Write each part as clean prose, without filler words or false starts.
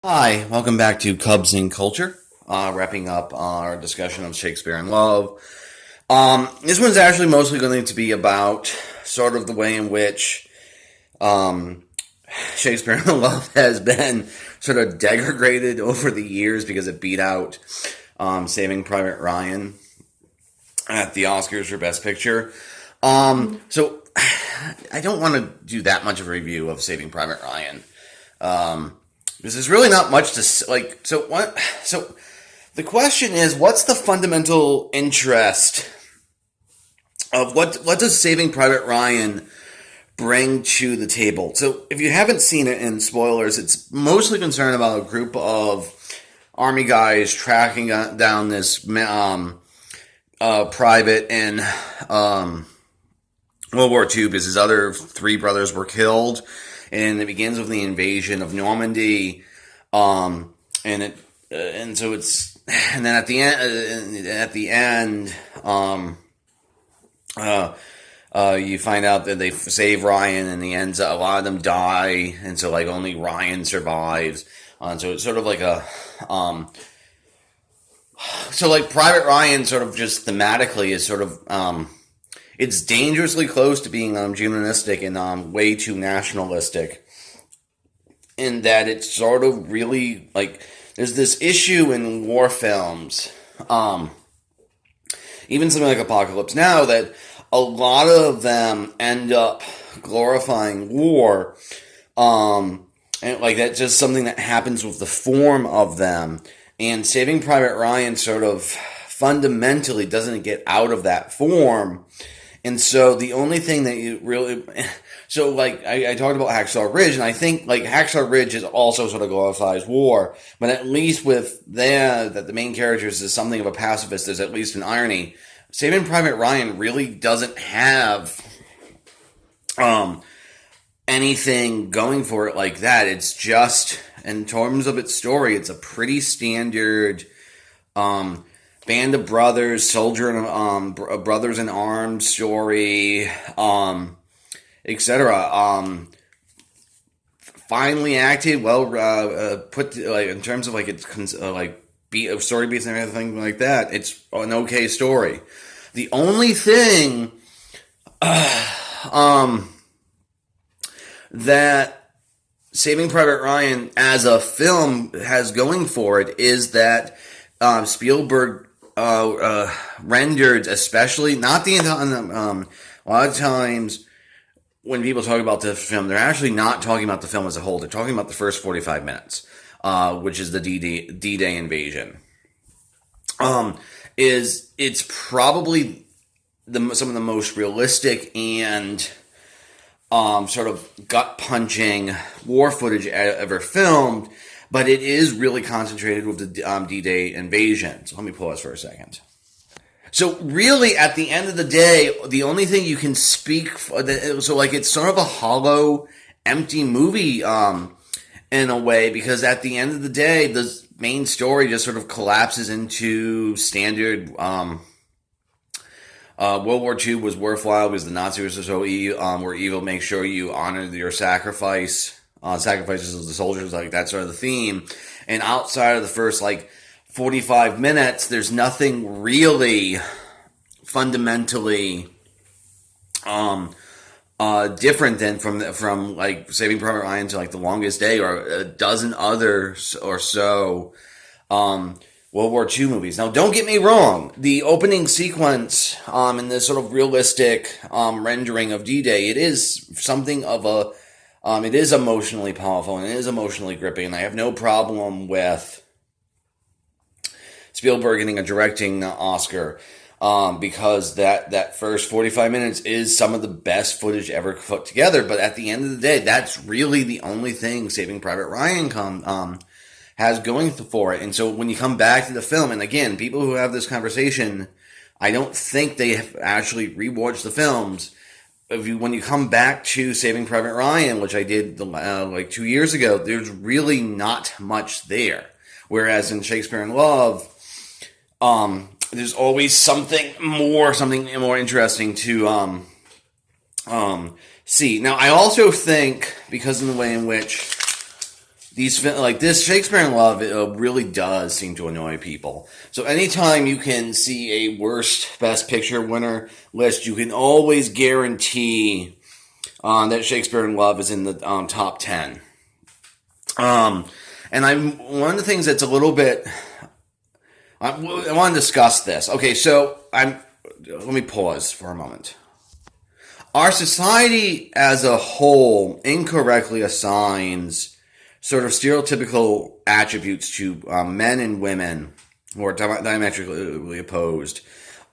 Hi, welcome back to Cubs in Culture. Wrapping up our discussion of Shakespeare in Love. This one's actually mostly going to be about sort of the way in which Shakespeare in Love has been sort of degraded over the years because it beat out Saving Private Ryan at the Oscars for Best Picture. So I don't want to do that much of a review of Saving Private Ryan. Because there's really not much to like. So what? So the question is, what's the fundamental interest of what does Saving Private Ryan bring to the table? So if you haven't seen it, in spoilers, it's mostly concerned about a group of army guys tracking down this private in World War II because his other three brothers were killed. And it begins with the invasion of Normandy, and then at the end, you find out that they save Ryan, and the ends a lot of them die, and so like only Ryan survives. So it's sort of like so like Private Ryan, sort of just thematically is sort of it's dangerously close to being humanistic and way too nationalistic, in that it's sort of really like there's this issue in war films, even something like Apocalypse Now, that a lot of them end up glorifying war, and like that's just something that happens with the form of them. And Saving Private Ryan sort of fundamentally doesn't get out of that form. And so the only thing that you really, so like I talked about Hacksaw Ridge, and I think like Hacksaw Ridge is also sort of glorifies war, but at least with that the main characters is something of a pacifist, there's at least an irony. Saving Private Ryan really doesn't have anything going for it like that. It's just, in terms of its story, it's a pretty standard band of brothers, brothers in arms story, etc. Finely acted, well put, like in terms of like its story beats and everything like that. It's an okay story. The only thing that Saving Private Ryan as a film has going for it is that Spielberg rendered, especially not the a lot of times when people talk about the film, they're actually not talking about the film as a whole. They're talking about the first 45 minutes, which is the D-Day invasion. It's probably some of the most realistic and sort of gut-punching war footage ever filmed, but it is really concentrated with the D-Day invasion. So let me pause for a second. So really, at the end of the day, the only thing you can speak for, so like it's sort of a hollow, empty movie in a way, because at the end of the day, the main story just sort of collapses into standard. World War II was worthwhile because the Nazis were so were evil. Make sure you honor your sacrifices of the soldiers, like that's sort of the theme. And outside of the first like 45 minutes, there's nothing really fundamentally different than from like Saving Private Ryan to like The Longest Day or a dozen others or so World War II movies. Now, don't get me wrong. The opening sequence in this sort of realistic rendering of D-Day, it is something of a it is emotionally powerful and it is emotionally gripping, and I have no problem with Spielberg getting a directing Oscar because that first 45 minutes is some of the best footage ever put together. But at the end of the day, that's really the only thing Saving Private Ryan has going for it. And so when you come back to the film, and again, people who have this conversation, I don't think they have actually rewatched the films. When you come back to Saving Private Ryan, which I did like 2 years ago, there's really not much there. Whereas in Shakespeare in Love, there's always something more interesting to see. Now, I also think, because of the way in which like this Shakespeare in Love, it really does seem to annoy people. So anytime you can see a worst Best Picture winner list, you can always guarantee that Shakespeare in Love is in the top 10. And one of the things that's a little bit, I want to discuss this. Okay, so let me pause for a moment. Our society as a whole incorrectly assigns sort of stereotypical attributes to men and women who are diametrically opposed.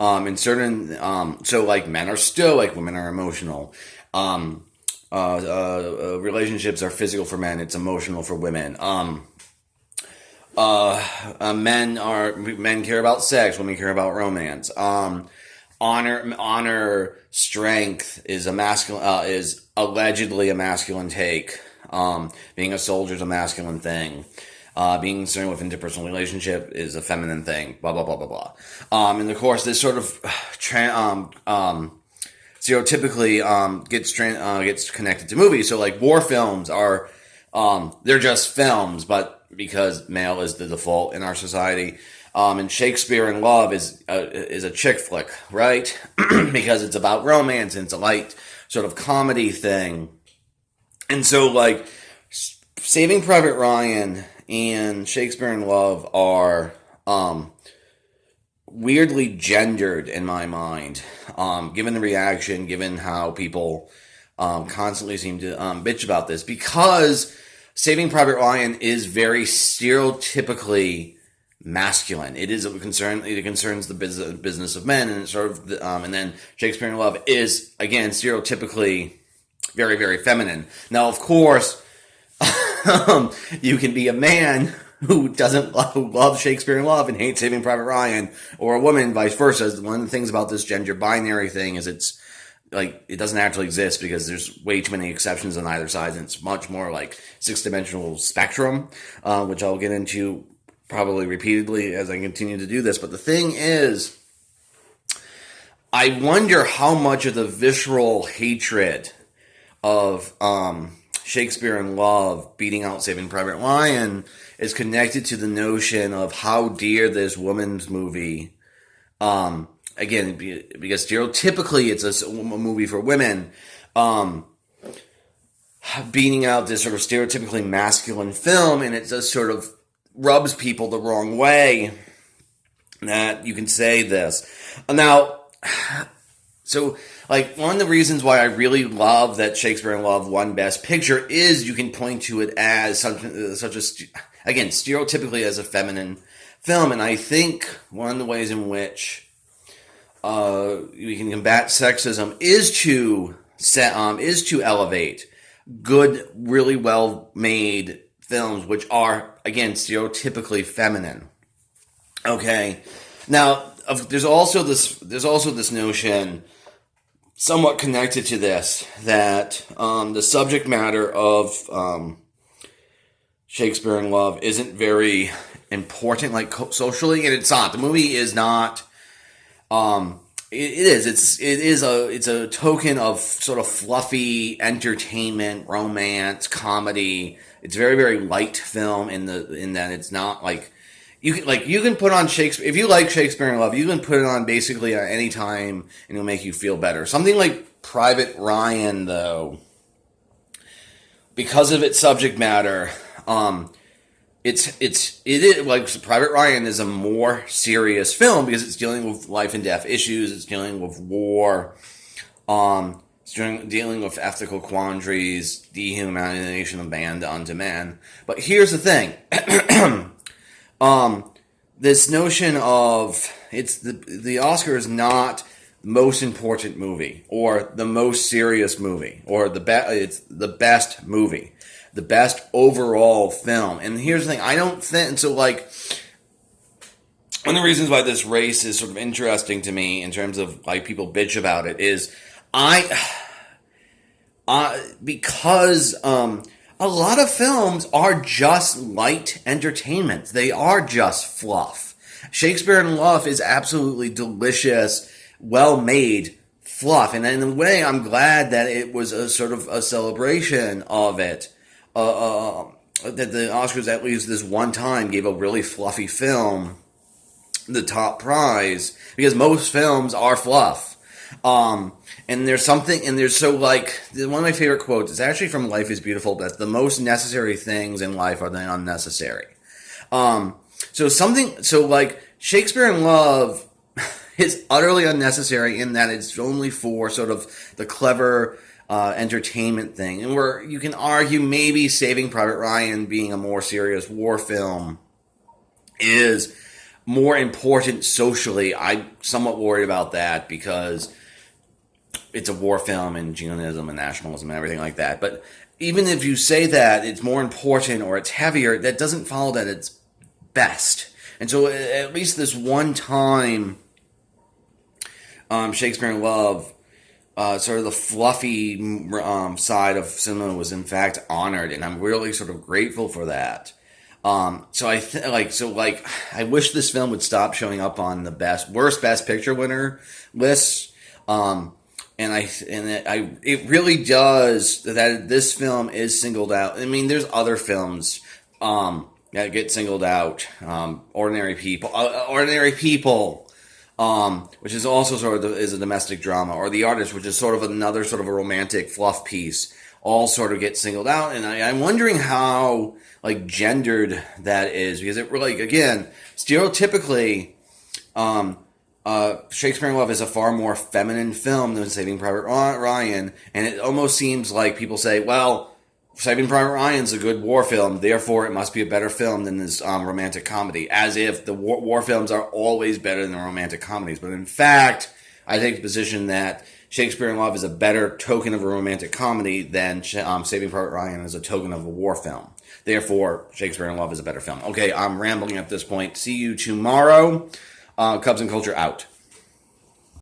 In certain, so like men are stoic, women are emotional. Relationships are physical for men, it's emotional for women. Men care about sex, women care about romance. Honor, strength is is allegedly a masculine take. Being a soldier is a masculine thing. Being concerned with interpersonal relationship is a feminine thing. Blah blah blah blah blah. And of course, this sort of stereotypically gets connected to movies. So like war films are they're just films, but because male is the default in our society. And Shakespeare in Love is a chick flick, right? Because it's about romance and it's a light sort of comedy thing. And so like Saving Private Ryan and Shakespeare in Love are weirdly gendered in my mind, given the reaction, given how people constantly seem to bitch about this, because Saving Private Ryan is very stereotypically masculine. It is a concern. It concerns the business of men, and it's sort of and then Shakespeare in Love is again stereotypically very, very feminine. Now, of course, you can be a man who love Shakespeare in Love and hates Saving Private Ryan, or a woman, vice versa. One of the things about this gender binary thing is it's like it doesn't actually exist because there's way too many exceptions on either side, and it's much more like six-dimensional spectrum, which I'll get into probably repeatedly as I continue to do this. But the thing is, I wonder how much of the visceral hatred of Shakespeare in Love beating out Saving Private Ryan is connected to the notion of how dear this woman's movie, again, because stereotypically it's a movie for women, beating out this sort of stereotypically masculine film, and it just sort of rubs people the wrong way that you can say this. Now, so, like, one of the reasons why I really love that Shakespeare in Love won Best Picture is you can point to it as such a, again, stereotypically as a feminine film, and I think one of the ways in which we can combat sexism is to elevate good, really well-made films, which are, again, stereotypically feminine. Okay, now there's also this notion, somewhat connected to this, that the subject matter of Shakespeare in Love isn't very important, like socially, and it's not. The movie is not. It's a token of sort of fluffy entertainment, romance, comedy. It's very, very light film in that it's not like you can put on Shakespeare, if you like Shakespeare in Love, you can put it on basically at any time and it'll make you feel better. Something like Private Ryan, though, because of its subject matter, it is like Private Ryan is a more serious film because it's dealing with life and death issues. It's dealing with war. It's dealing with ethical quandaries, dehumanization of man unto man. But here's the thing: this notion of the Oscar is not the most important movie or the most serious movie or it's the best movie. The best overall film. And here's the thing, I don't think, so like, one of the reasons why this race is sort of interesting to me in terms of like people bitch about it is because a lot of films are just light entertainment. They are just fluff. Shakespeare in Love is absolutely delicious, well-made fluff. And in a way, I'm glad that it was a sort of a celebration of it. that the Oscars at least this one time gave a really fluffy film the top prize, because most films are fluff. And there's something, and there's so like, one of my favorite quotes is actually from Life is Beautiful, that the most necessary things in life are the unnecessary. So like Shakespeare in Love is utterly unnecessary in that it's only for sort of the clever entertainment thing, and where you can argue maybe Saving Private Ryan, being a more serious war film, is more important socially. I'm somewhat worried about that because it's a war film and Zionism and nationalism and everything like that. But even if you say that it's more important or it's heavier, that doesn't follow that it's best. And so at least this one time, Shakespeare in Love, sort of the fluffy side of cinema was in fact honored, and I'm really sort of grateful for that. So I wish this film would stop showing up on the worst best picture winner lists. It really does that. This film is singled out. I mean, there's other films that get singled out. Ordinary People, which is also sort of is a domestic drama, or The Artist, which is sort of another sort of a romantic fluff piece, all sort of get singled out. And I'm wondering how like gendered that is, because it really, again, stereotypically, Shakespeare in Love is a far more feminine film than Saving Private Ryan, and it almost seems like people say, well, Saving Private Ryan's a good war film, therefore it must be a better film than this romantic comedy, as if the war films are always better than the romantic comedies. But in fact, I take the position that Shakespeare in Love is a better token of a romantic comedy than Saving Private Ryan is a token of a war film. Therefore, Shakespeare in Love is a better film. Okay, I'm rambling at this point. See you tomorrow. Cubs and Culture out.